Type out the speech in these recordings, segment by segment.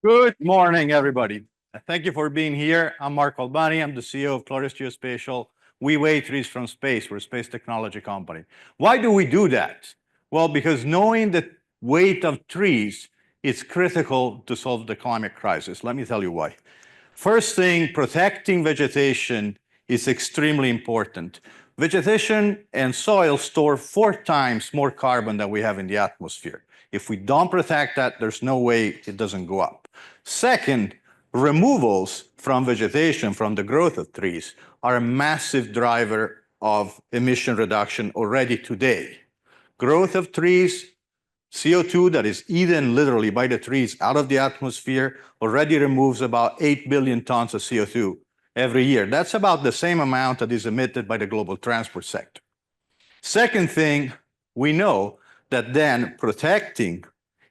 Good morning, everybody. Thank you for being here. I'm Mark Albani. I'm the CEO of Chloris Geospatial. We weigh trees from space. We're a space technology company. Why do we do that? Well, because knowing the weight of trees is critical to solve the climate crisis. Let me tell you why. First thing, protecting vegetation is extremely important. Vegetation and soil store 4 times more carbon than we have in the atmosphere. If we don't protect that, there's no way it doesn't go up. Second, removals from vegetation, from the growth of trees, are a massive driver of emission reduction already today. Growth of trees, CO2 that is eaten literally by the trees out of the atmosphere already removes about 8 billion tons of CO2 every year. That's about the same amount that is emitted by the global transport sector. Second thing, we know that then protecting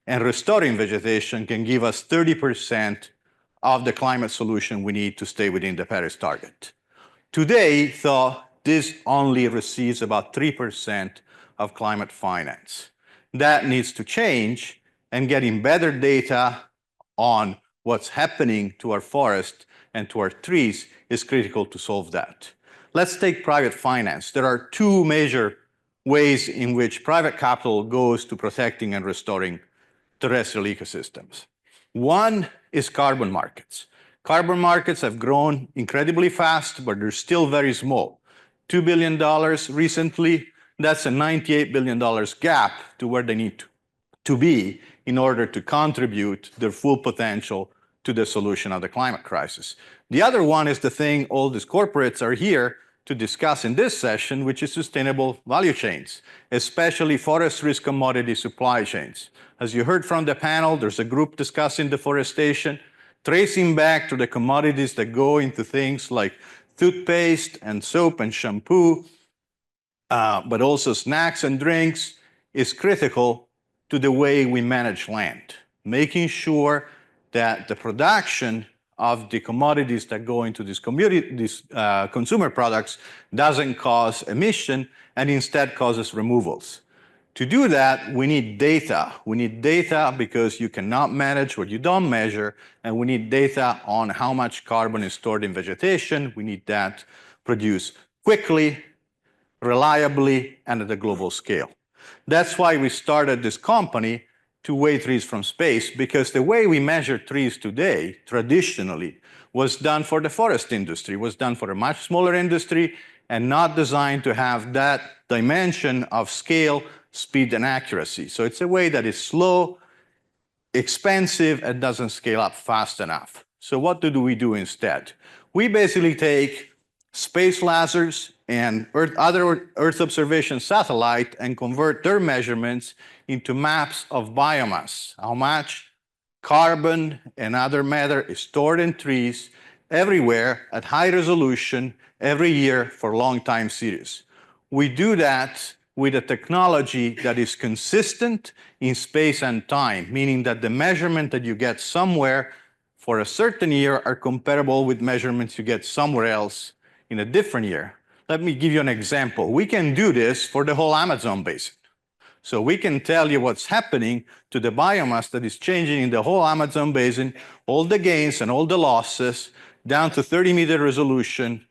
and restoring vegetation can give us 30% of the climate solution we need to stay within the Paris target. Today, though, this only receives about 3% of climate finance. That needs to change, and getting better data on what's happening to our forest and to our trees is critical to solve that. Let's take private finance. There are 2 major ways in which private capital goes to protecting and restoring terrestrial ecosystems. One is carbon markets. Carbon markets have grown incredibly fast, but they're still very small. $2 billion recently, that's a $98 billion gap to where they need to be in order to contribute their full potential to the solution of the climate crisis. The other one is the thing all these corporates are here to discuss in this session, which is sustainable value chains, especially forestry commodity supply chains. As you heard from the panel, there's a group discussing deforestation, tracing back to the commodities that go into things like toothpaste and soap and shampoo, but also snacks and drinks, is critical to the way we manage land, making sure that the production of the commodities that go into these consumer products doesn't cause emission and instead causes removals. To do that, we need data. We need data because you cannot manage what you don't measure, and we need data on how much carbon is stored in vegetation. We need that produced quickly, reliably, and at a global scale. That's why we started this company to weigh trees from space, because the way we measure trees today, traditionally, was done for the forest industry, was done for a much smaller industry, and not designed to have that dimension of scale, speed, and accuracy. So it's a way that is slow, expensive, and doesn't scale up fast enough. So what do we do instead? We basically take space lasers and other Earth observation satellite and convert their measurements into maps of biomass, how much carbon and other matter is stored in trees everywhere at high resolution every year for long time series. We do that with a technology that is consistent in space and time, meaning that the measurement that you get somewhere for a certain year are comparable with measurements you get somewhere else in a different year. Let me give you an example. We can do this for the whole Amazon basin. So we can tell you what's happening to the biomass that is changing in the whole Amazon basin, all the gains and all the losses, down to 30-meter resolution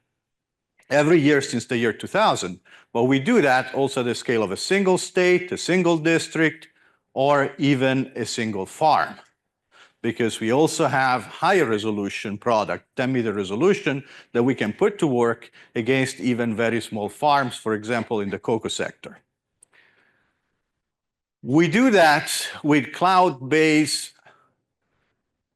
every year since the year 2000. But we do that also at the scale of a single state, a single district, or even a single farm, because we also have higher resolution product, 10-meter resolution, that we can put to work against even very small farms, for example, in the cocoa sector. We do that with cloud-based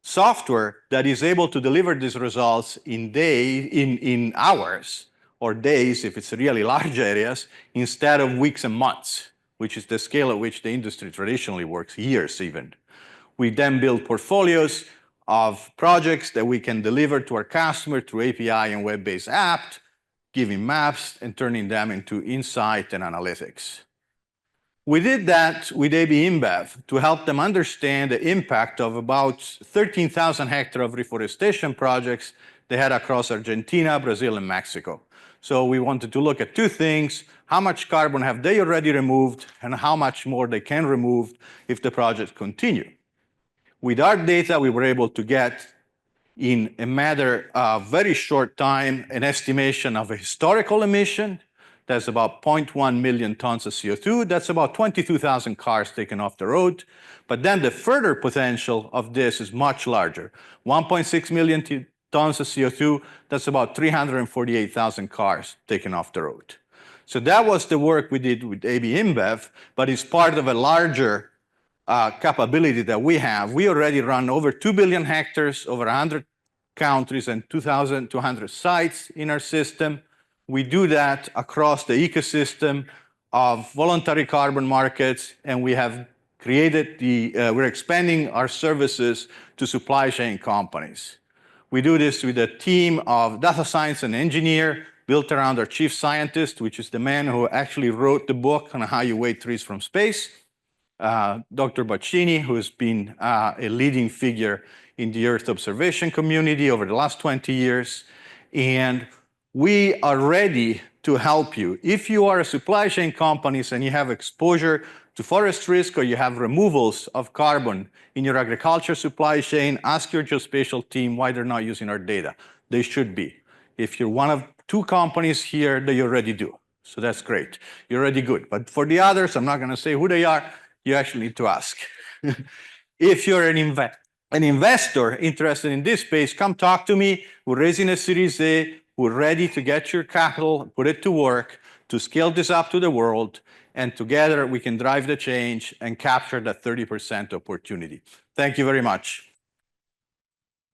software that is able to deliver these results in hours or days, if it's really large areas, instead of weeks and months, which is the scale at which the industry traditionally works, years even. We then build portfolios of projects that we can deliver to our customer through API and web-based apps, giving maps and turning them into insight and analytics. We did that with AB InBev to help them understand the impact of about 13,000 hectares of reforestation projects they had across Argentina, Brazil, and Mexico. So we wanted to look at 2 things: how much carbon have they already removed, and how much more they can remove if the projects continue. With our data, we were able to get in a matter of very short time an estimation of a historical emission. That's about 0.1 million tons of CO2. That's about 22,000 cars taken off the road. But then the further potential of this is much larger. 1.6 million tons of CO2, that's about 348,000 cars taken off the road. So that was the work we did with AB InBev, but it's part of a larger capability that we have. We already run over 2 billion hectares, over 100 countries and 2,200 sites in our system. We do that across the ecosystem of voluntary carbon markets, and we have created we're expanding our services to supply chain companies. We do this with a team of data science and engineer built around our chief scientist, which is the man who actually wrote the book on how you weigh trees from space. Dr. Baccini, who has been a leading figure in the Earth observation community over the last 20 years. And we are ready to help you. If you are a supply chain company and you have exposure to forest risk or you have removals of carbon in your agriculture supply chain, ask your geospatial team why they're not using our data. They should be. If you're one of 2 companies here, they already do. So that's great. You're already good. But for the others, I'm not going to say who they are. You actually need to ask. If you're an investor interested in this space, come talk to me. We're raising a Series A. We're ready to get your capital, put it to work, to scale this up to the world, and together we can drive the change and capture that 30% opportunity. Thank you very much.